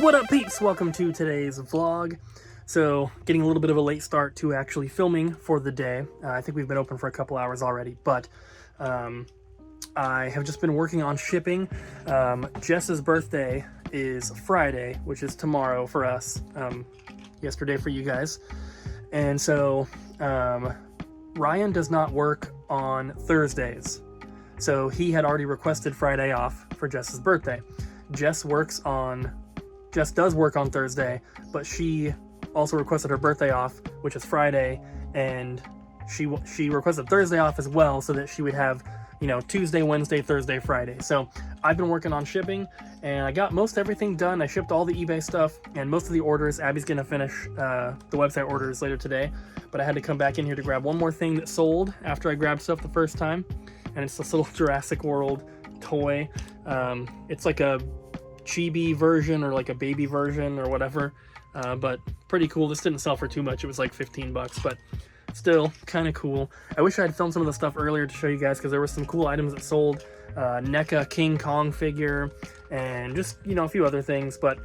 What up, peeps? Welcome to today's vlog. So, getting a little bit of a late start to actually filming for the day. I think we've been open for a couple hours already, but I have just been working on shipping. Jess's birthday is Friday, which is tomorrow for us, yesterday for you guys. And so, Ryan does not work on Thursdays. So he had already requested Friday off for Jess's birthday. Jess does work on Thursday, but she also requested her birthday off, which is Friday, and she requested Thursday off as well, so that she would have, you know, Tuesday, Wednesday, Thursday, Friday. So I've been working on shipping, and I got most everything done. I shipped all the eBay stuff and most of the orders. Abby's gonna finish the website orders later today, but I had to come back in here to grab one more thing that sold after I grabbed stuff the first time, and it's this little Jurassic World toy. It's like a chibi version or like a baby version or whatever, but pretty cool. This didn't sell for too much. It was like 15 bucks, but still kind of cool. I wish I had filmed some of the stuff earlier to show you guys, because there were some cool items that sold. NECA King Kong figure and just, you know, a few other things. But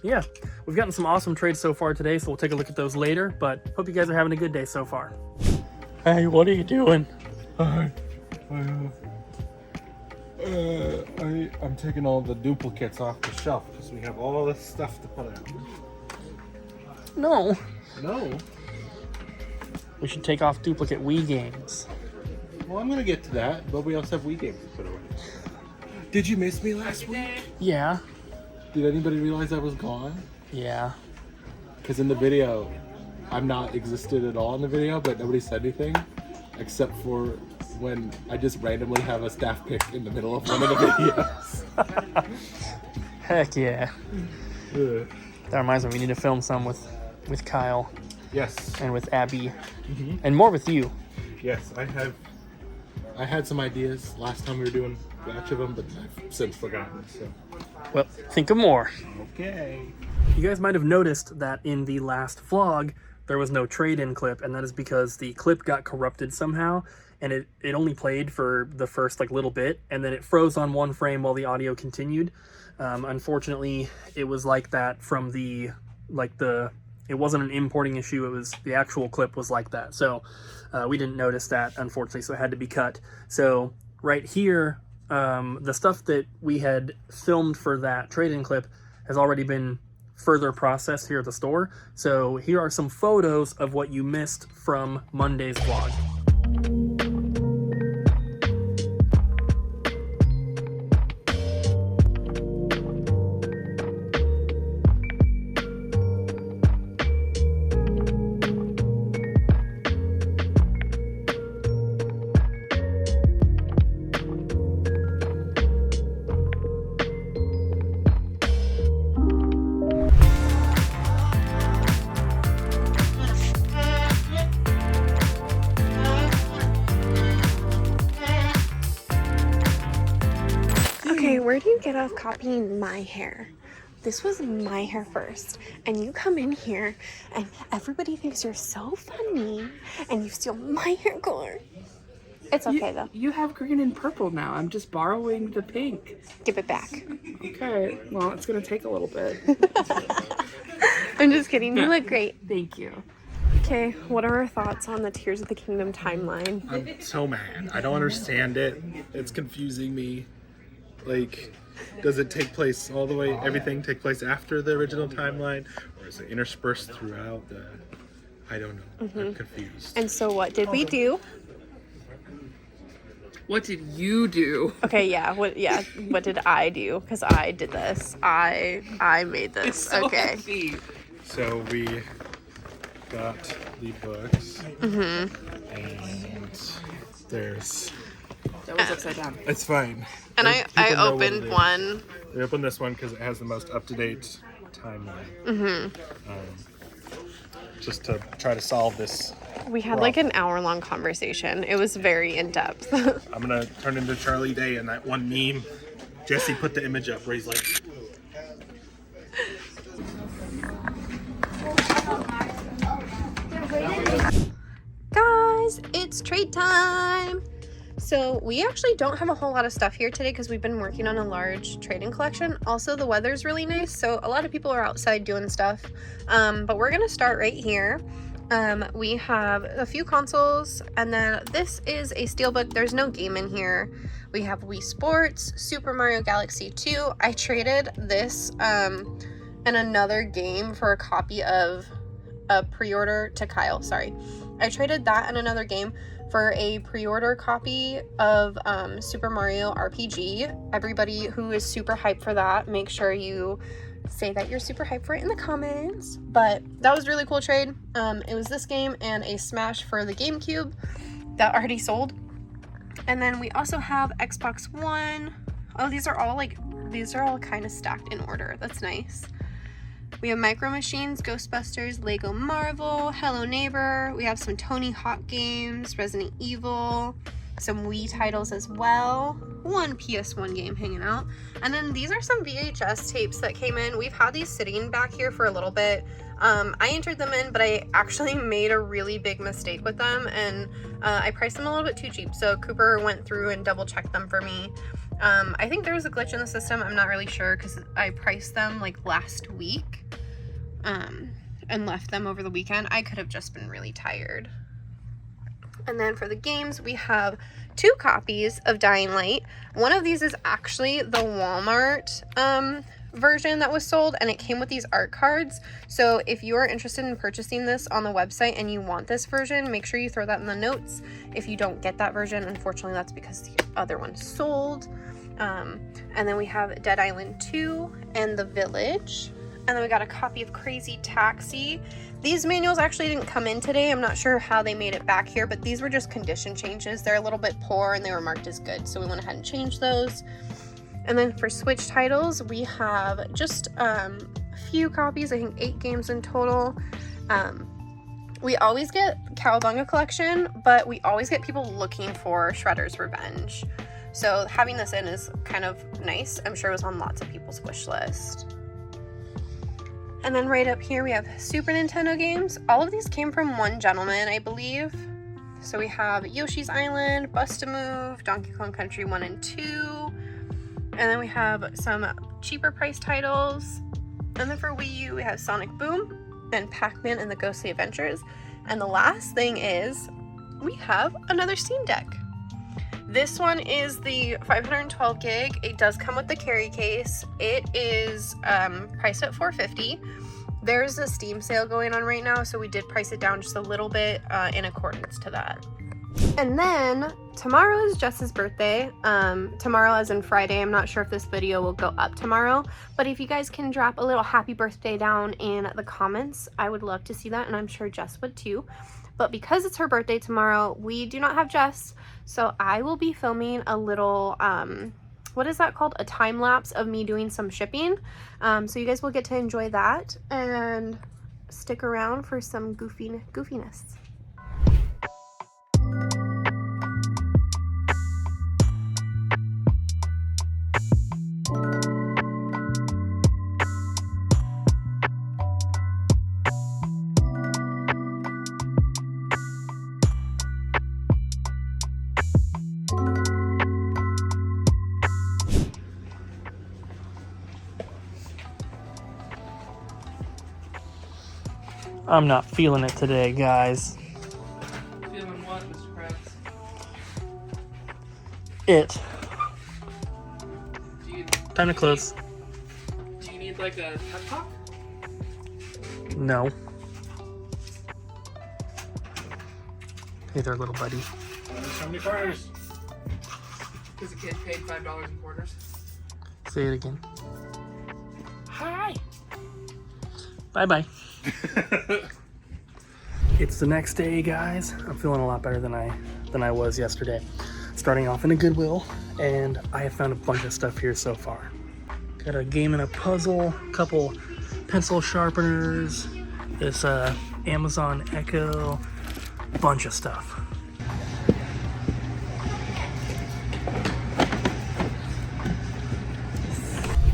yeah, we've gotten some awesome trades so far today, so we'll take a look at those later, but hope you guys are having a good day so far. Hey, what are you doing? I'm taking all the duplicates off the shelf because we have all this stuff to put out. No. No? We should take off duplicate Wii games. Well, I'm going to get to that, but we also have Wii games to put away. Did you miss me last week? Yeah. Did anybody realize I was gone? Yeah. Because in the video, I'm not existed at all in the video, but nobody said anything except for when I just randomly have a staff pick in the middle of one of the videos. Heck yeah. Ugh. That reminds me, we need to film some with Kyle. Yes. And with Abbey. And more with you. Yes, I had some ideas last time we were doing a batch of them, but I've since forgotten, so. Well, think of more. Okay. You guys might have noticed that in the last vlog, there was no trade-in clip, and that is because the clip got corrupted somehow, and it only played for the first like little bit, and then it froze on one frame while the audio continued. Unfortunately, it was like that from it wasn't an importing issue, it was the actual clip was like that. So we didn't notice that, unfortunately, so it had to be cut. So right here, the stuff that we had filmed for that trade-in clip has already been further processed here at the store. So here are some photos of what you missed from Monday's vlog. Where do you get off copying my hair? This was my hair first, and you come in here and everybody thinks you're so funny and you steal my hair color. It's okay though. You have green and purple now. I'm just borrowing the pink. Give it back. Okay, well, it's gonna take a little bit. I'm just kidding. You look great. Thank you. Okay, what are our thoughts on the Tears of the Kingdom timeline? I'm so mad. I don't understand it. It's confusing me. Like, does it take place all the way, everything take place after the original timeline? Or is it interspersed throughout I don't know. I'm confused. And so what did we do? What did you do? Okay, what did I do? Because I did this. I made this. It's so okay. confused. So we got the books. And there's... That was upside down. It's fine. And I People know what opened it is. one. We opened this one because it has the most up-to-date timeline. Just to try to solve this. We had like an hour-long conversation. It was very in-depth. I'm gonna turn into Charlie Day in that one meme. Jesse put the image up where he's like... Guys, it's trade time. So we actually don't have a whole lot of stuff here today because we've been working on a large trading collection. Also, the weather's really nice, so a lot of people are outside doing stuff. But we're gonna start right here. We have a few consoles, and then this is a steelbook. There's no game in here. We have Wii Sports, Super Mario Galaxy 2. I traded this and another game for a copy of a pre-order to Kyle, sorry. I traded that and another game for a pre-order copy of Super Mario RPG. Everybody who is super hyped for that, make sure you say that you're super hyped for it in the comments. But that was a really cool trade. It was this game and a Smash for the GameCube that already sold. And then we also have Xbox One. Oh, these are all kind of stacked in order. That's nice. We have Micro Machines, Ghostbusters, Lego Marvel, Hello Neighbor. We have some Tony Hawk games, Resident Evil, some Wii titles as well. One PS1 game hanging out. And then these are some VHS tapes that came in. We've had these sitting back here for a little bit. I entered them in, but I actually made a really big mistake with them, and I priced them a little bit too cheap. So Cooper went through and double checked them for me. I think there was a glitch in the system. I'm not really sure because I priced them like last week and left them over the weekend. I could have just been really tired. And then for the games, we have 2 copies of Dying Light. One of these is actually the Walmart version that was sold, and it came with these art cards. So if you are interested in purchasing this on the website and you want this version, make sure you throw that in the notes. If you don't get that version, unfortunately that's because the other one sold. And then we have Dead Island 2 and The Village. And then we got a copy of Crazy Taxi. These manuals actually didn't come in today. I'm not sure how they made it back here, but these were just condition changes. They're a little bit poor and they were marked as good, so we went ahead and changed those. And then for Switch titles, we have just a few copies, I think 8 games in total. We always get Cowabunga Collection, but we always get people looking for Shredder's Revenge. So having this in is kind of nice. I'm sure it was on lots of people's wish list. And then right up here we have Super Nintendo games. All of these came from one gentleman, I believe. So we have Yoshi's Island, Bust-A-Move, Donkey Kong Country 1 and 2. And then we have some cheaper price titles. And then for Wii U, we have Sonic Boom and Pac-Man and the Ghostly Adventures. And the last thing is we have another Steam Deck. This one is the 512 gig. It does come with the carry case. It is priced at $450. There's a Steam sale going on right now, so we did price it down just a little bit in accordance to that. And then tomorrow is Jess's birthday. Tomorrow as in Friday. I'm not sure if this video will go up tomorrow, but if you guys can drop a little happy birthday down in the comments, I would love to see that, and I'm sure Jess would too. But because it's her birthday tomorrow, we do not have Jess, so I will be filming a little, what is that called? A time lapse of me doing some shipping. So you guys will get to enjoy that and stick around for some goofiness. I'm not feeling it today, guys. Feeling what, Mr. Krabs? It. Time to Do close. you need like a pep talk? No. Hey there, little buddy. So many quarters. Because the kid paid $5 in quarters. Say it again. Hi. Bye-bye. It's the next day, guys. I'm feeling a lot better than I was yesterday. Starting off in a Goodwill, and I have found a bunch of stuff here so far. Got a game and a puzzle, a couple pencil sharpeners, this Amazon Echo, bunch of stuff.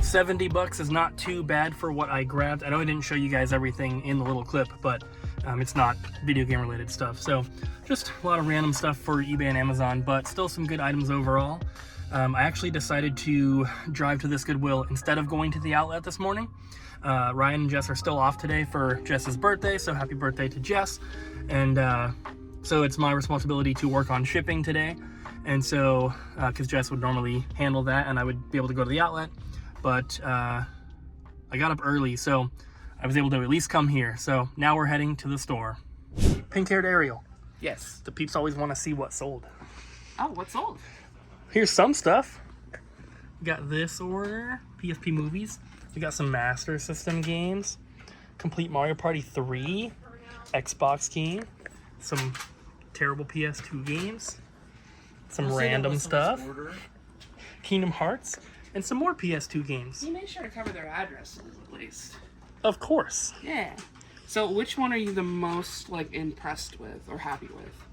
$70 is not too bad for what I grabbed. I know I didn't show you guys everything in the little clip, but It's not video game related stuff. So just a lot of random stuff for eBay and Amazon, but still some good items overall. I actually decided to drive to this Goodwill instead of going to the outlet this morning. Ryan and Jess are still off today for Jess's birthday, so happy birthday to Jess. And so it's my responsibility to work on shipping today. And so, because Jess would normally handle that and I would be able to go to the outlet, but I got up early, so I was able to at least come here. So now we're heading to the store. Pink-haired Ariel. Yes. The peeps always want to see what's sold. Oh, what's sold? Here's some stuff. We got this order, PSP movies. We got some Master System games, Complete Mario Party 3, Xbox game, some terrible PS2 games, some random stuff, Kingdom Hearts, and some more PS2 games. You made sure to cover their addresses at least. Of course. Yeah. So which one are you the most like impressed with or happy with?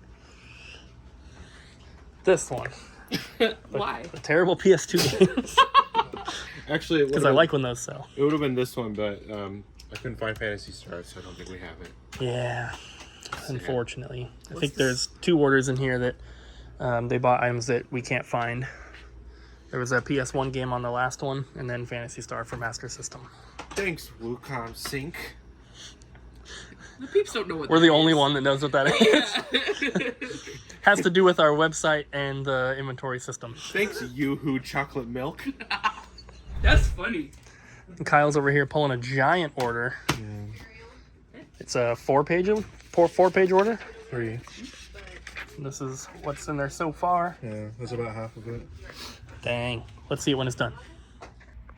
This one. Why? The terrible PS2 games. Actually, Because I like when those sell. It would have been this one, but I couldn't find Fantasy Stars, so I don't think we have it. Yeah, unfortunately. I think there's 2 orders in here that they bought items that we can't find. There was a PS1 game on the last one, and then Phantasy Star for Master System. Thanks, Wukong Sync. The peeps don't know what We're that the only is. one that knows what that is. Has to do with our website and the inventory system. Thanks, Yoo-Hoo Chocolate Milk. That's funny. And Kyle's over here pulling a giant order. It's a 4-page order. 3. This is what's in there so far. Yeah, that's about half of it. Dang. Let's see it when it's done.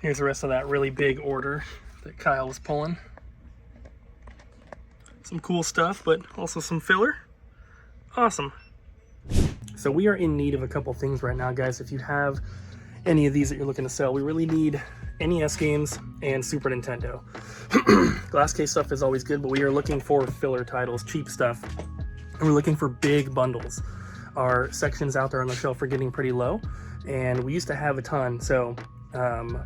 Here's the rest of that really big order that Kyle was pulling. Some cool stuff, but also some filler. Awesome. So we are in need of a couple things right now, guys. If you have any of these that you're looking to sell, we really need NES games and Super Nintendo. Glass case stuff is always good, but we are looking for filler titles, cheap stuff, and we're looking for big bundles. Our sections out there on the shelf are getting pretty low, and we used to have a ton, so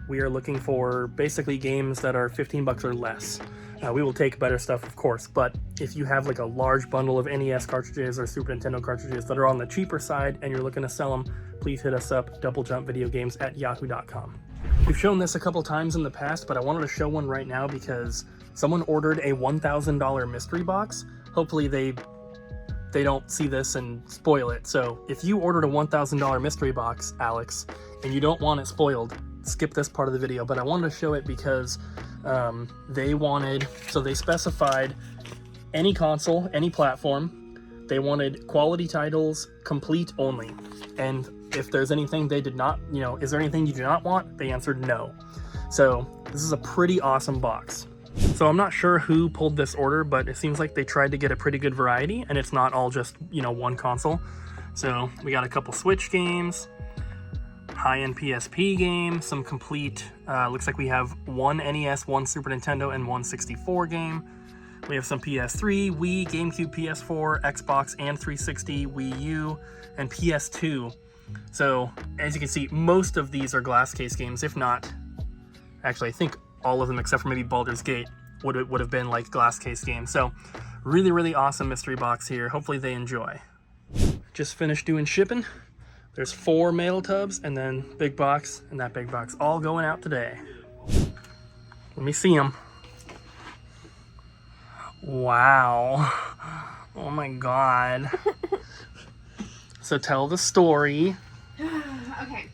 we are looking for basically games that are $15 or less. We will take better stuff, of course, but if you have like a large bundle of NES cartridges or Super Nintendo cartridges that are on the cheaper side and you're looking to sell them, please hit us up, doublejumpvideogames@yahoo.com. We've shown this a couple times in the past, but I wanted to show one right now because someone ordered a $1,000 mystery box. Hopefully they don't see this and spoil it. So if you ordered a $1,000 mystery box, Alex, and you don't want it spoiled, skip this part of the video. But I wanted to show it because they specified any console, any platform. They wanted quality titles, complete only. And if there's anything they did not, is there anything you do not want? They answered no. So this is a pretty awesome box. So I'm not sure who pulled this order, but it seems like they tried to get a pretty good variety, and it's not all just, one console. So we got a couple Switch games, high-end PSP game, some complete, looks like we have one NES, one Super Nintendo, and one 64 game. We have some PS3, Wii, GameCube, PS4, Xbox, and 360, Wii U, and PS2. So, as you can see, most of these are glass case games, if not, actually, I think all of them except for maybe Baldur's Gate would have been like glass case games. So, really, really awesome mystery box here. Hopefully they enjoy. Just finished doing shipping. There's 4 mail tubs and then big box and that big box all going out today. Let me see them. Wow. Oh my God. So tell the story. Okay.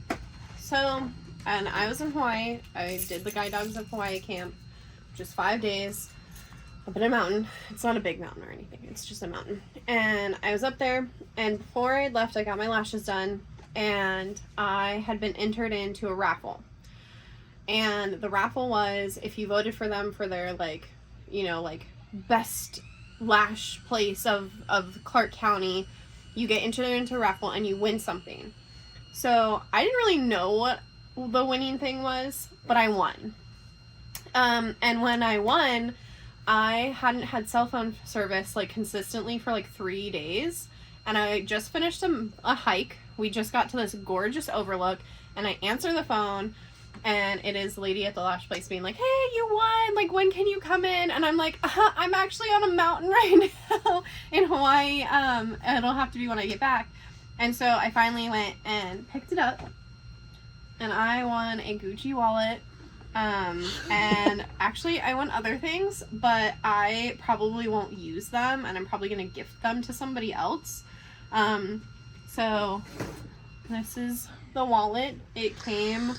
So, and I was in Hawaii. I did the Guide Dogs of Hawaii camp. Just 5 days. Up in a mountain. It's not a big mountain or anything. It's just a mountain. And I was up there. And before I left, I got my lashes done. And I had been entered into a raffle. And the raffle was, if you voted for them for their, best lash place of Clark County, you get entered into a raffle and you win something. So I didn't really know what the winning thing was, but I won. And when I won, I hadn't had cell phone service consistently for 3 days, and I just finished a hike. We just got to this gorgeous overlook, and I answer the phone, and it is the lady at the lash place being like, hey, you won, like, when can you come in? And I'm like, I'm actually on a mountain right now in Hawaii. It'll have to be when I get back. And so I finally went and picked it up, and I won a Gucci wallet. And actually I won other things, but I probably won't use them, and I'm probably gonna gift them to somebody else. So this is the wallet. It came,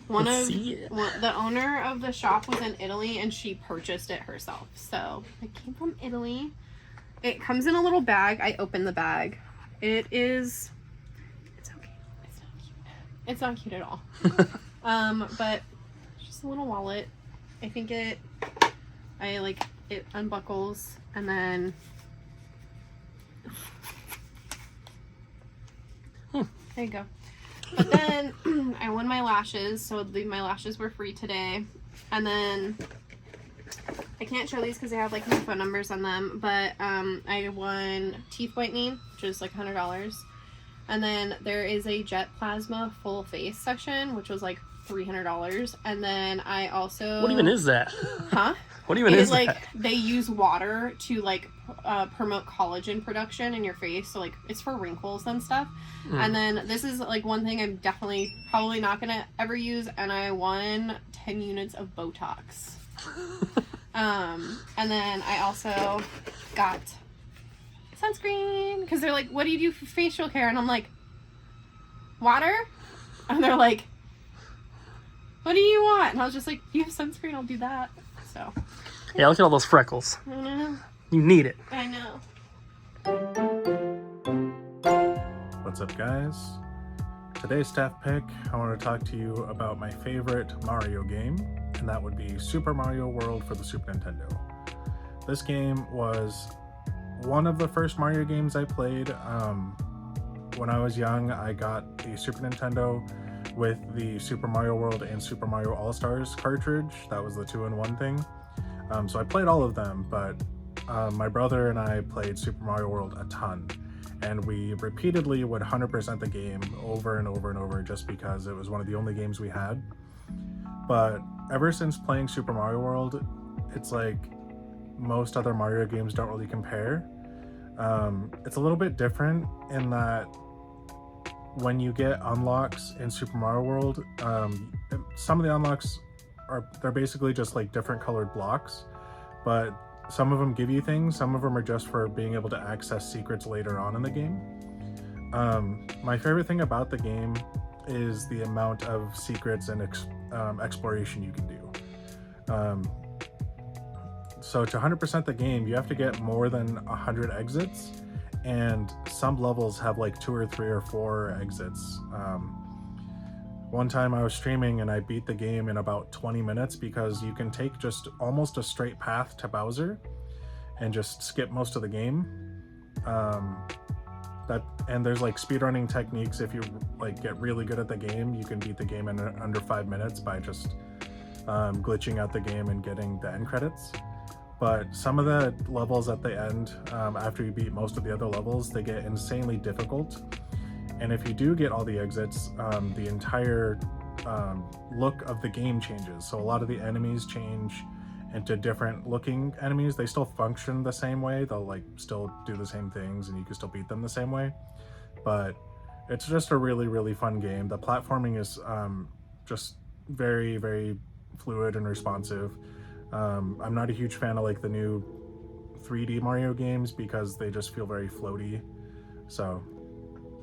the owner of the shop was in Italy, and she purchased it herself. So it came from Italy. It comes in a little bag. I opened the bag. It's okay. It's not cute at all. But just a little wallet. I think it unbuckles, and then there you go. But then I won my lashes, so my lashes were free today. And then I can't show these because they have like my phone numbers on them, but I won teeth whitening, which is like $100. And then there is a Jet Plasma full face section, which was like $300. And then I also... What even is that? Huh? What even is like, that? They use water to like promote collagen production in your face, so like it's for wrinkles and stuff. And then this is like one thing I'm definitely probably not gonna ever use, and I won 10 units of Botox. And then I also got sunscreen, because they're like, what do you do for facial care? And I'm like, water? And they're like, what do you want? And I was just like, you have sunscreen, I'll do that. So Yeah, look at all those freckles. I know. You need it. I know. What's up, guys? Today's staff pick, I want to talk to you about my favorite Mario game, and that would be Super Mario World for the Super Nintendo. This game was one of the first Mario games I played. When I was young, I got a Super Nintendo with the Super Mario World and Super Mario All-Stars cartridge. That was the 2-in-1 thing. So I played all of them, but my brother and I played Super Mario World a ton. And we repeatedly would 100% the game over and over and over, just because it was one of the only games we had. But ever since playing Super Mario World, it's like most other Mario games don't really compare. It's a little bit different in that when you get unlocks in Super Mario World, some of the unlocks they're basically just like different colored blocks, but some of them give you things, some of them are just for being able to access secrets later on in the game. My favorite thing about the game is the amount of secrets and exploration you can do. So to 100% the game, you have to get more than 100 exits, and some levels have like 2 or 3 or 4 exits. One time I was streaming and I beat the game in about 20 minutes because you can take just almost a straight path to Bowser and just skip most of the game. And there's like speedrunning techniques. If you like get really good at the game, you can beat the game in under 5 minutes by just glitching out the game and getting the end credits. But some of the levels at the end, after you beat most of the other levels, they get insanely difficult. And if you do get all the exits, the entire look of the game changes. So a lot of the enemies change into different looking enemies. They still function the same way. They'll like still do the same things, and you can still beat them the same way. But it's just a really, really fun game. The platforming is just very, very fluid and responsive. I'm not a huge fan of like the new 3D Mario games because they just feel very floaty. So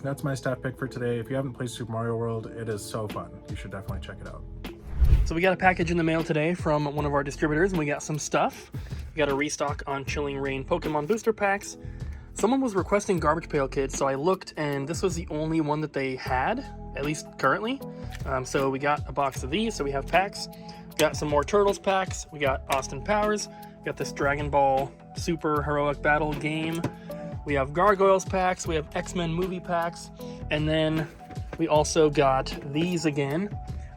that's my staff pick for today. If you haven't played Super Mario World, it is so fun. You should definitely check it out. So we got a package in the mail today from one of our distributors, and we got some stuff. We got a restock on Chilling Reign Pokemon booster packs. Someone was requesting Garbage Pail Kids, so I looked, and this was the only one that they had, at least currently. So we got a box of these, so we have packs. We got some more Turtles packs. We got Austin Powers. We got this Dragon Ball Super Heroic Battle game. We have Gargoyles packs. We have X-Men movie packs. And then we also got these again.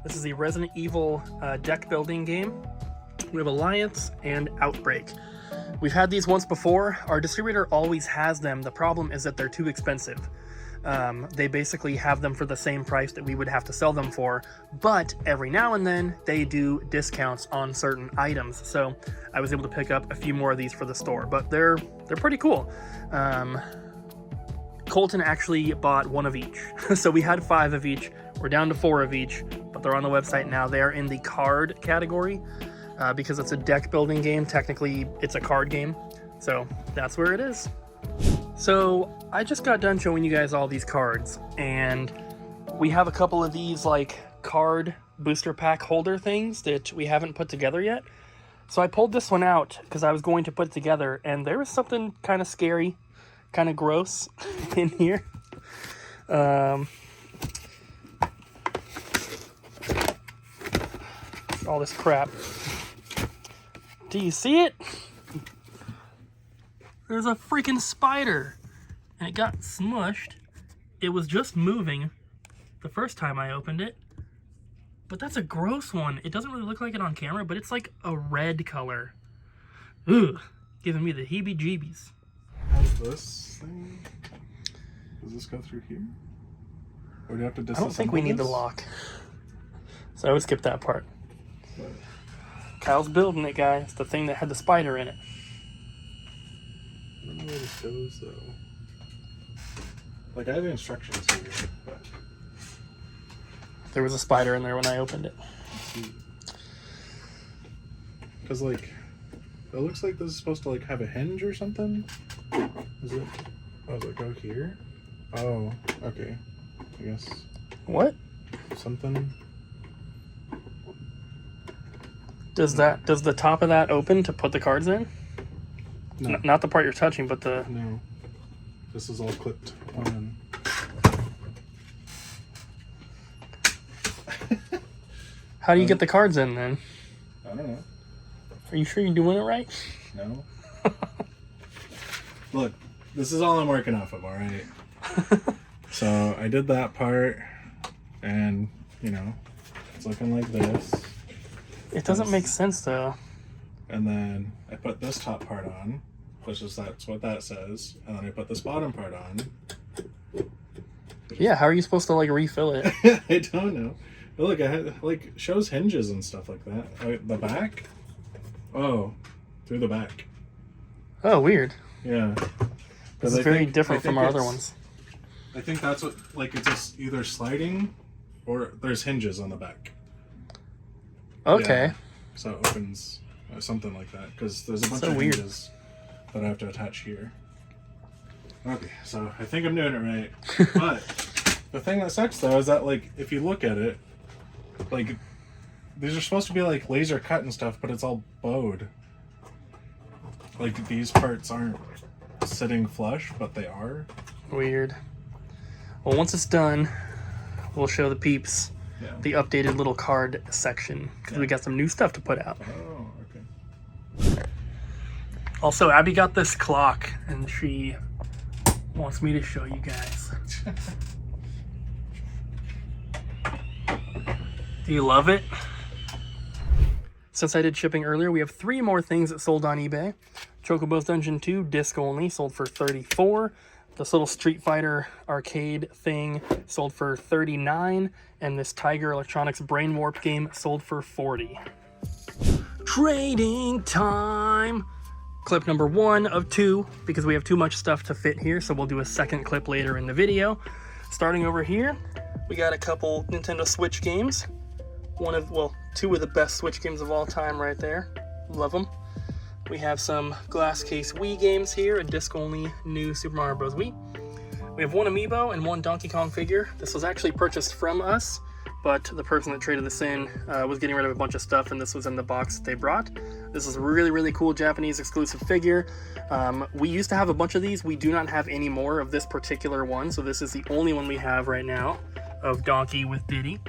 This is the Resident Evil deck building game. We have Alliance and Outbreak. We've had these once before. Our distributor always has them. The problem is that they're too expensive. They basically have them for the same price that we would have to sell them for, but every now and then they do discounts on certain items. So I was able to pick up a few more of these for the store, but they're pretty cool. Colton actually bought one of each. So we had 5 of each. We're down to 4 of each, but they're on the website now. They're in the card category because it's a deck building game. Technically, it's a card game. So that's where it is. So I just got done showing you guys all these cards, and we have a couple of these like card booster pack holder things that we haven't put together yet. So I pulled this one out because I was going to put it together, and there was something kind of scary, kind of gross in here. All this crap. Do you see it? There's a freaking spider, and it got smushed. It was just moving the first time I opened it, but that's a gross one. It doesn't really look like it on camera, but it's like a red color. Ugh, giving me the heebie-jeebies. How's this thing? Does this go through here? Or do you have to disassemble? I don't think we need the lock, so I would skip that part. What? Kyle's building it, guys. It's the thing that had the spider in it. I don't know where this goes, though. Like, I have the instructions here, but... There was a spider in there when I opened it. Because, like, it looks like this is supposed to, like, have a hinge or something. Is it? Oh, does it go here? Oh, okay. I guess. What? Something. Does the top of that open to put the cards in? No. Not the part you're touching, but the... No. This is all clipped on. How do you get the cards in, then? I don't know. Are you sure you're doing it right? No. Look, this is all I'm working off of, alright? So, I did that part, and, you know, it's looking like this. It doesn't make sense, though. And then I put this top part on, which is that's what that says. And then I put this bottom part on. Yeah, how are you supposed to, like, refill it? I don't know. But look, I had, like, shows hinges and stuff like that. The back? Oh, through the back. Oh, weird. Yeah. This is very different from our other ones. I think that's what, like, it's just either sliding or there's hinges on the back. Okay. Yeah. So it opens something like that, because there's a bunch of weird. hinges that I have to attach here. Okay, so I think I'm doing it right. But the thing that sucks, though, is that, like, if you look at it, like, these are supposed to be, like, laser cut and stuff, but it's all bowed. Like, these parts aren't sitting flush, but they are. Weird. Well, once it's done, we'll show the peeps the updated little card section, because we got some new stuff to put out. Oh, okay. Also, Abby got this clock, and she wants me to show you guys. Do you love it? Since I did shipping earlier, we have 3 more things that sold on eBay. Chocobo's Dungeon 2, disc only, sold for $34. This little Street Fighter arcade thing sold for $39. And this Tiger Electronics Brain Warp game sold for $40. Trading time! Clip number 1 of 2, because we have too much stuff to fit here, so we'll do a second clip later in the video. Starting over here, we got a couple Nintendo Switch games. 2 of the best Switch games of all time right there. Love them. We have some glass case Wii games here, a disc-only new Super Mario Bros. Wii. We have 1 Amiibo and 1 Donkey Kong figure. This was actually purchased from us, but the person that traded this in was getting rid of a bunch of stuff, and this was in the box that they brought. This is a really, really cool Japanese exclusive figure. We used to have a bunch of these. We do not have any more of this particular one, so this is the only one we have right now of Donkey with Diddy.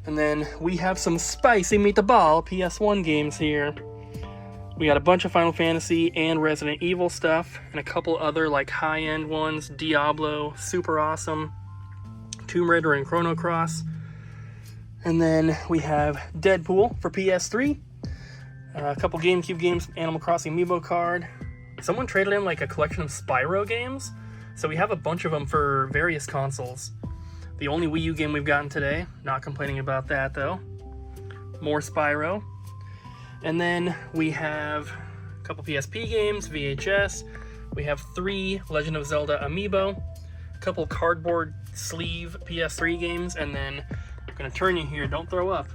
And then we have some spicy Meatball PS1 games here. We got a bunch of Final Fantasy and Resident Evil stuff, and a couple other like high-end ones, Diablo, super awesome, Tomb Raider and Chrono Cross. And then we have Deadpool for PS3, a couple GameCube games, Animal Crossing Amiibo card. Someone traded in like a collection of Spyro games, So we have a bunch of them for various consoles. The only Wii U game we've gotten today, not complaining about that though. More Spyro. And then we have a couple PSP games, VHS. We have 3 Legend of Zelda Amiibo, a couple cardboard sleeve PS3 games, and then I'm gonna turn you here, don't throw up.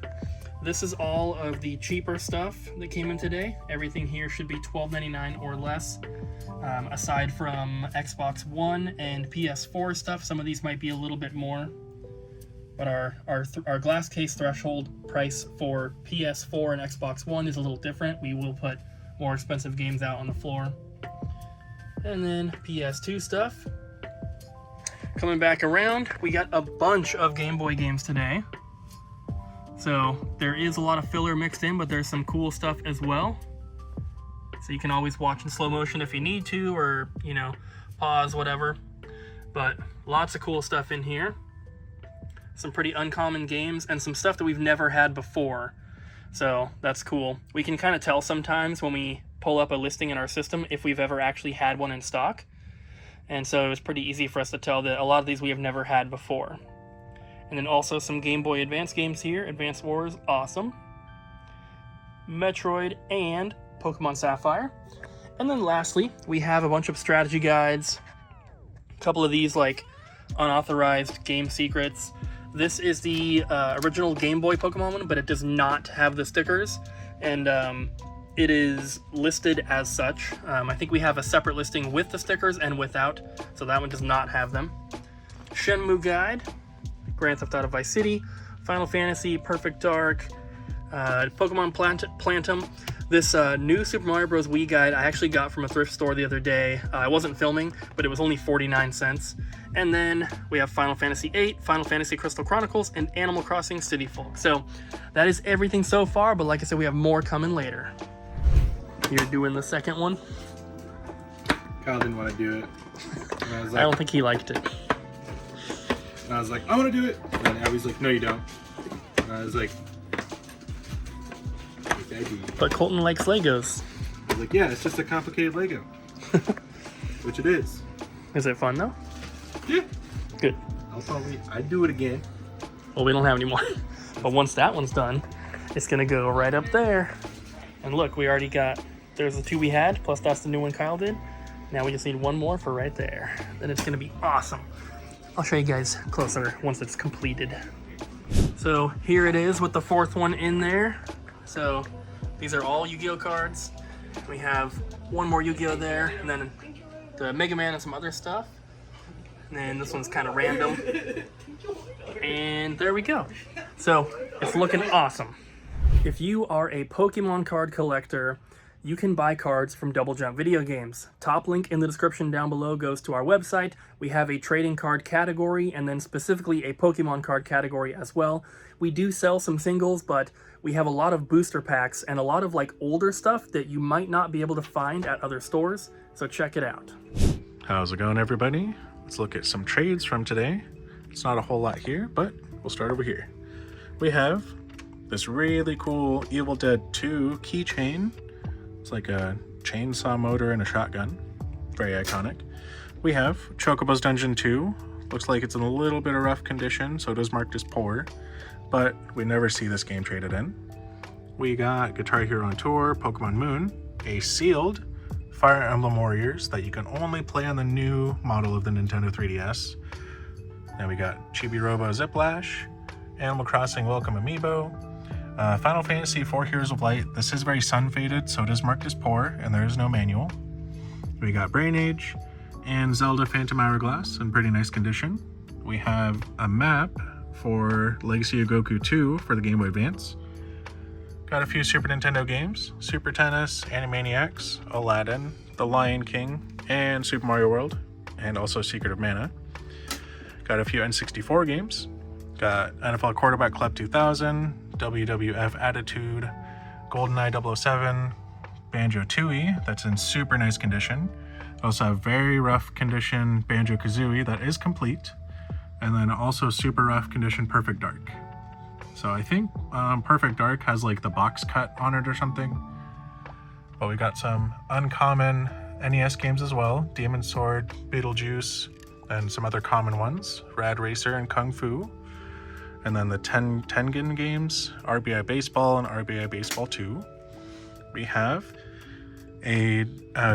This is all of the cheaper stuff that came in today. Everything here should be $12.99 or less. Aside from Xbox One and PS4 stuff, some of these might be a little bit more. But our glass case threshold price for PS4 and Xbox One is a little different. We will put more expensive games out on the floor. And then PS2 stuff. Coming back around, we got a bunch of Game Boy games today. So there is a lot of filler mixed in, but there's some cool stuff as well. So you can always watch in slow motion if you need to, or, you know, pause, whatever. But lots of cool stuff in here. Some pretty uncommon games and some stuff that we've never had before. So that's cool. We can kind of tell sometimes when we pull up a listing in our system if we've ever actually had one in stock. And so it was pretty easy for us to tell that a lot of these we have never had before. And then also some Game Boy Advance games here. Advance Wars, awesome. Metroid and Pokemon Sapphire. And then lastly, we have a bunch of strategy guides. A couple of these like unauthorized game secrets. This is the original Game Boy Pokemon one, but it does not have the stickers. And it is listed as such. I think we have a separate listing with the stickers and without. So that one does not have them. Shenmue Guide. Grand Theft Auto Vice City, Final Fantasy, Perfect Dark, Pokemon Plantum. This new Super Mario Bros. Wii guide I actually got from a thrift store the other day. I wasn't filming, but it was only 49 cents. And then we have Final Fantasy VIII, Final Fantasy Crystal Chronicles, and Animal Crossing City Folk. So that is everything so far, but like I said, we have more coming later. You're doing the second one? Kyle didn't want to do it. And I was like, I don't think he liked it. And I was like, I want to do it. And then Abby's like, no, you don't. And I was like, yes, I do. But Colton likes Legos. I was like, yeah, it's just a complicated Lego. Which it is. Is it fun though? Yeah. Good. I'd do it again. Well, we don't have any more. But once that one's done, it's gonna go right up there. And look, we already got, there's the 2 we had, plus that's the new one Kyle did. Now we just need 1 more for right there. Then it's gonna be awesome. I'll show you guys closer once it's completed. So here it is with the 4th one in there. So these are all Yu-Gi-Oh cards. We have 1 more Yu-Gi-Oh there, and then the Mega Man and some other stuff. And then this one's kind of random. And there we go. So it's looking awesome. If you are a Pokemon card collector, you can buy cards from Double Jump Video Games. Top link in the description down below goes to our website. We have a trading card category and then specifically a Pokemon card category as well. We do sell some singles, but we have a lot of booster packs and a lot of like older stuff that you might not be able to find at other stores. So check it out. How's it going, everybody? Let's look at some trades from today. It's not a whole lot here, but we'll start over here. We have this really cool Evil Dead 2 keychain. It's like a chainsaw motor and a shotgun. Very iconic. We have Chocobo's Dungeon 2. Looks like it's in a little bit of rough condition, so it is marked as poor, but we never see this game traded in. We got Guitar Hero on Tour, Pokemon Moon, a sealed Fire Emblem Warriors that you can only play on the new model of the Nintendo 3DS. Then we got Chibi Robo Ziplash, Animal Crossing Welcome Amiibo, Final Fantasy IV Heroes of Light. This is very sun-faded, so it is marked as poor, and there is no manual. We got Brain Age and Zelda Phantom Hourglass in pretty nice condition. We have a map for Legacy of Goku 2 for the Game Boy Advance. Got a few Super Nintendo games, Super Tennis, Animaniacs, Aladdin, The Lion King, and Super Mario World, and also Secret of Mana. Got a few N64 games. Got NFL Quarterback Club 2000, WWF Attitude, GoldenEye 007, Banjo-Tooie, that's in super nice condition. Also have very rough condition Banjo-Kazooie that is complete, and then also super rough condition Perfect Dark. So I think Perfect Dark has like the box cut on it or something. But we got some uncommon NES games as well. Demon Sword, Beetlejuice, and some other common ones. Rad Racer and Kung Fu. And then the Tengen games, RBI Baseball and RBI Baseball 2. We have a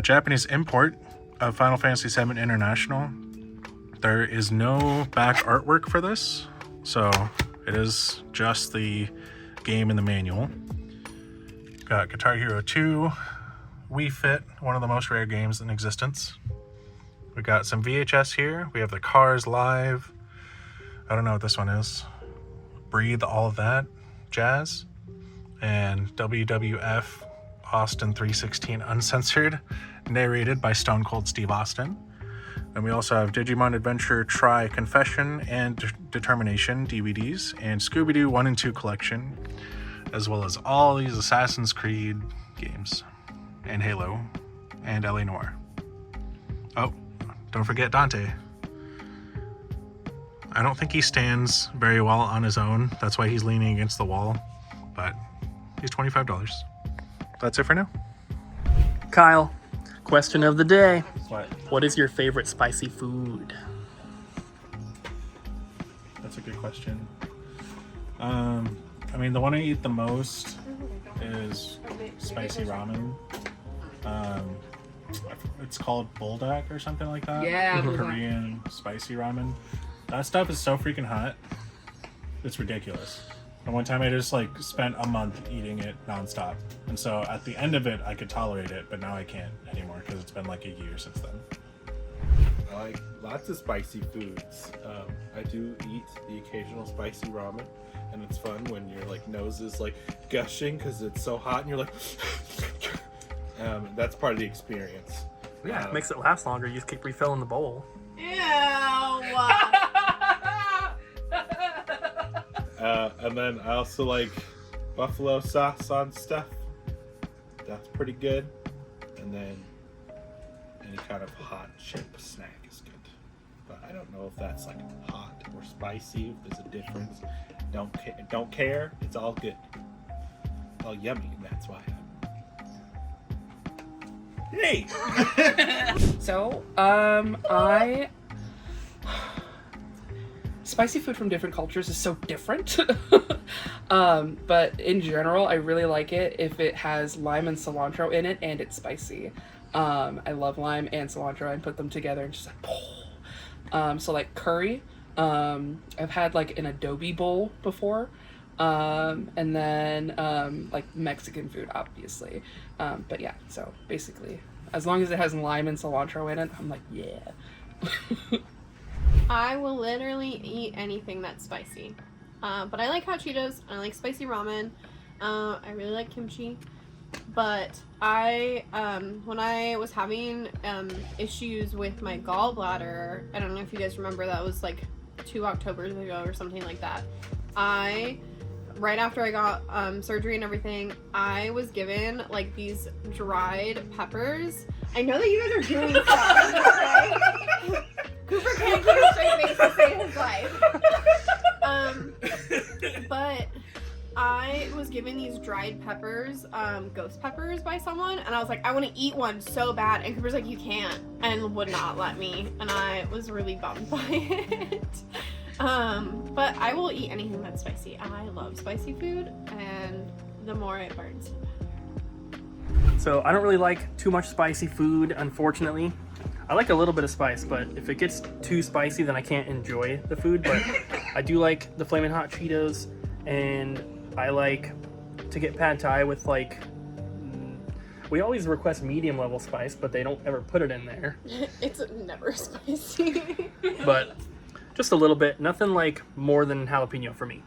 Japanese import of Final Fantasy VII International. There is no back artwork for this, so it is just the game in the manual. Got Guitar Hero 2, Wii Fit, one of the most rare games in existence. We got some VHS here. We have the Cars Live. I don't know what this one is. Breathe, all of that jazz. And WWF Austin 316 Uncensored, narrated by Stone Cold Steve Austin. And we also have Digimon Adventure Try Confession and Determination DVDs, and Scooby-Doo 1 and 2 collection, as well as all these Assassin's Creed games, and Halo, and LA Noire. Oh, don't forget Dante. I don't think he stands very well on his own. That's why he's leaning against the wall, but he's $25. That's it for now. Kyle, question of the day. What? What is your favorite spicy food? That's a good question. I mean, the one I eat the most is spicy ramen. It's called buldak or something like that. Yeah, buldak. Korean spicy ramen. That stuff is so freaking hot. It's ridiculous. And one time I just like spent a month eating it nonstop. And so at the end of it, I could tolerate it, but now I can't anymore because it's been like a year since then. I like lots of spicy foods. I do eat the occasional spicy ramen, and it's fun when your like nose is like gushing because it's so hot, and you're like, that's part of the experience. Yeah, it makes it last longer. You just keep refilling the bowl. Ew. And then I also like buffalo sauce on stuff. That's pretty good. And then any kind of hot chip snack is good. But I don't know if that's like hot or spicy. If there's a difference. Don't care. It's all good. All yummy, and that's why. Hey. So, spicy food from different cultures is so different. But in general, I really like it if it has lime and cilantro in it and it's spicy. I love lime and cilantro and put them together and just like, so like curry. I've had like an adobe bowl before. And then like Mexican food, obviously. But yeah, so basically, as long as it has lime and cilantro in it, I'm like, yeah. I will literally eat anything that's spicy. But I like hot Cheetos. I like spicy ramen. I really like kimchi. But when I was having issues with my gallbladder, I don't know if you guys remember, that was like 2 Octobers ago or something like that. Right after I got surgery and everything, I was given like these dried peppers. I know that you guys are doing stuff, okay? Cooper can't keep a straight face to save his life. But I was given these dried peppers, ghost peppers, by someone, and I was like, I want to eat one so bad, and Cooper's like, you can't, and would not let me, and I was really bummed by it. But I will eat anything that's spicy. I love spicy food, and the more it burns. So I don't really like too much spicy food, unfortunately. I like a little bit of spice, but if it gets too spicy, then I can't enjoy the food. But I do like the Flamin' Hot Cheetos, and I like to get pad thai with like, we always request medium level spice, but they don't ever put it in there. It's never spicy. But just a little bit, nothing like more than jalapeno for me.